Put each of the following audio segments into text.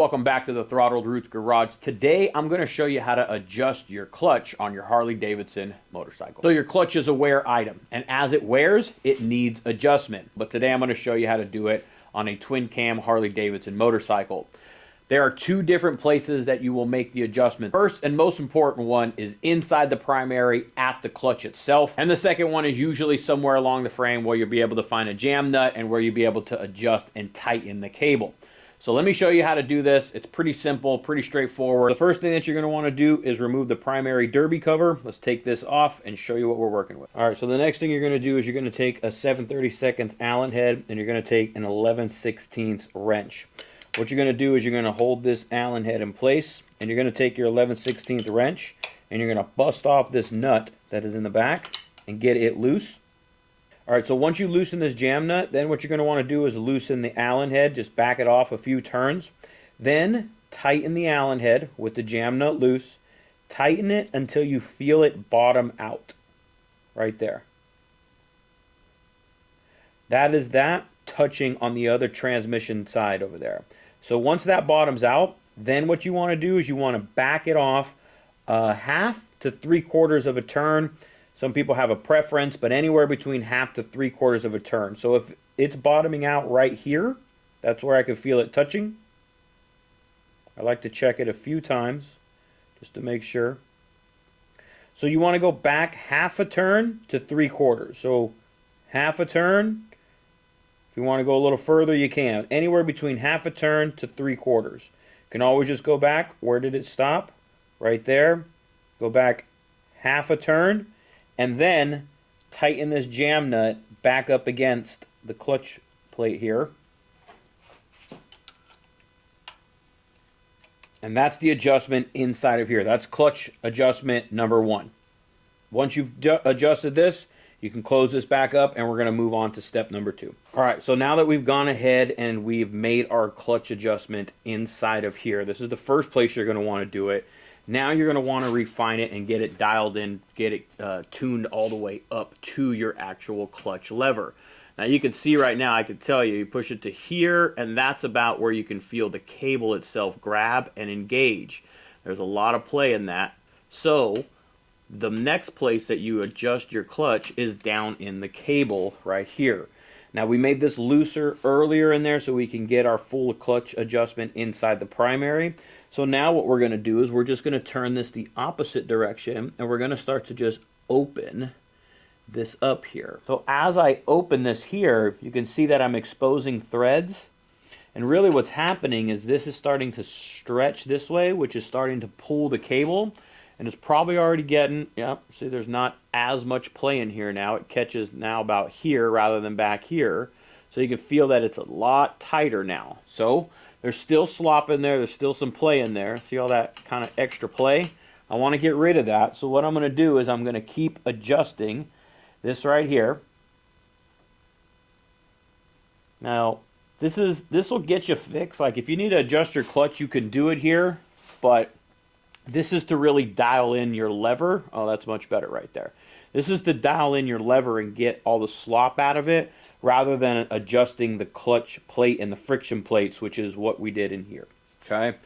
Welcome back to the Throttled Roots Garage. Today I'm going to show you how to adjust your clutch on your Harley Davidson motorcycle. So your clutch is a wear item, and as it wears, it needs adjustment. But today I'm going to show you how to do it on a twin cam Harley Davidson motorcycle. There are two different places that you will make the adjustment. First and most important one is inside the primary at the clutch itself. And the second one is usually somewhere along the frame where you'll be able to find a jam nut and where you'll be able to adjust and tighten the cable. So let me show you how to do this. It's pretty simple, pretty straightforward. The first thing that you're going to want to do is remove the primary derby cover. Let's take this off and show you what we're working with. All right, so the next thing you're going to do is you're going to take a 7/32 Allen head and you're going to take an 11/16 wrench. What you're going to do is you're going to hold this Allen head in place and you're going to take your 11/16 wrench and you're going to bust off this nut that is in the back and get it loose. All right, so once you loosen this jam nut, then what you're going to want to do is loosen the Allen head, just back it off a few turns. Then tighten the Allen head with the jam nut loose. Tighten it until you feel it bottom out, right there. That is that touching on the other transmission side over there. So once that bottoms out, then what you want to do is you want to back it off 1/2 to 3/4 of a turn. Some people have a preference, but anywhere between 1/2 to 3/4 of a turn. So if it's bottoming out right here, that's where I can feel it touching. I like to check it a few times just to make sure. So you want to go back 1/2 a turn to 3/4. So 1/2 a turn. If you want to go a little further, you can. Anywhere between 1/2 a turn to 3/4. You can always just go back. Where did it stop? Right there. Go back 1/2 a turn. And then tighten this jam nut back up against the clutch plate here. And that's the adjustment inside of here. That's clutch adjustment number 1. Once you've adjusted this, you can close this back up and we're going to move on to step number 2. All right, so now that we've gone ahead and we've made our clutch adjustment inside of here, this is the first place you're going to want to do it. Now you're going to want to refine it and get it dialed in, get it tuned all the way up to your actual clutch lever. Now you can see right now, I can tell you, you push it to here, and that's about where you can feel the cable itself grab and engage. There's a lot of play in that. So the next place that you adjust your clutch is down in the cable right here. Now we made this looser earlier in there so we can get our full clutch adjustment inside the primary. So now what we're going to do is we're just going to turn this the opposite direction and we're going to start to just open this up here. So as I open this here, you can see that I'm exposing threads. And really what's happening is this is starting to stretch this way, which is starting to pull the cable. And it's probably already getting, see there's not as much play in here now. It catches now about here rather than back here. So you can feel that it's a lot tighter now. So there's still slop in there. There's still some play in there. See all that kind of extra play? I want to get rid of that. So what I'm going to do is I'm going to keep adjusting this right here. Now, this will get you fixed. Like if you need to adjust your clutch, you can do it here. But this is to really dial in your lever. Oh, that's much better right there. This is to dial in your lever and get all the slop out of it, rather than adjusting the clutch plate and the friction plates, which is what we did in here. Okay,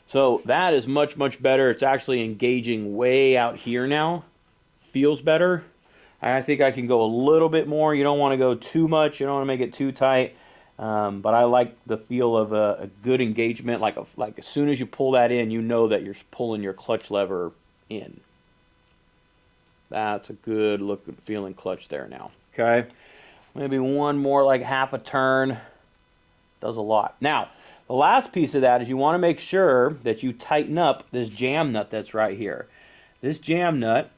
so that is much, much better. It's actually engaging way out here now. Feels better. I think I can go a little bit more. You don't want to go too much. You don't want to make it too tight. But I like the feel of a good engagement. Like as soon as you pull that in, you know that you're pulling your clutch lever in. That's a good looking feeling clutch there now. Okay. Maybe one more, like 1/2 a turn. Does a lot. Now, the last piece of that is you want to make sure that you tighten up this jam nut that's right here. This jam nut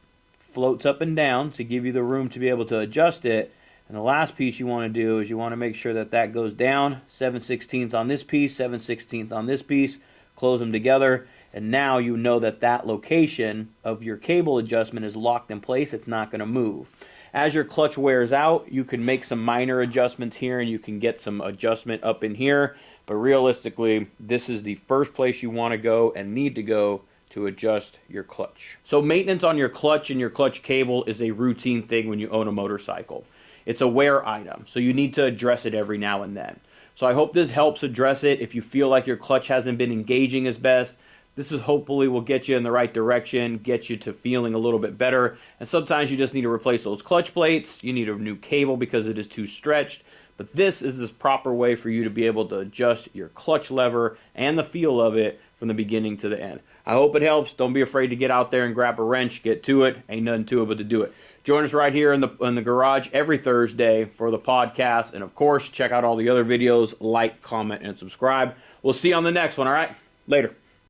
floats up and down to give you the room to be able to adjust it. And the last piece you want to do is you want to make sure that that goes down. 7/16 on this piece, 7/16 on this piece. Close them together. And now you know that that location of your cable adjustment is locked in place. It's not going to move. As your clutch wears out, you can make some minor adjustments here and you can get some adjustment up in here. But realistically, this is the first place you want to go and need to go to adjust your clutch. So maintenance on your clutch and your clutch cable is a routine thing when you own a motorcycle. It's a wear item, so you need to address it every now and then. So I hope this helps address it. If you feel like your clutch hasn't been engaging as best, this is hopefully will get you in the right direction, get you to feeling a little bit better. And sometimes you just need to replace those clutch plates. You need a new cable because it is too stretched. But this is the proper way for you to be able to adjust your clutch lever and the feel of it from the beginning to the end. I hope it helps. Don't be afraid to get out there and grab a wrench. Get to it. Ain't nothing to it but to do it. Join us right here in the garage every Thursday for the podcast. And, of course, check out all the other videos. Like, comment, and subscribe. We'll see you on the next one, all right? Later.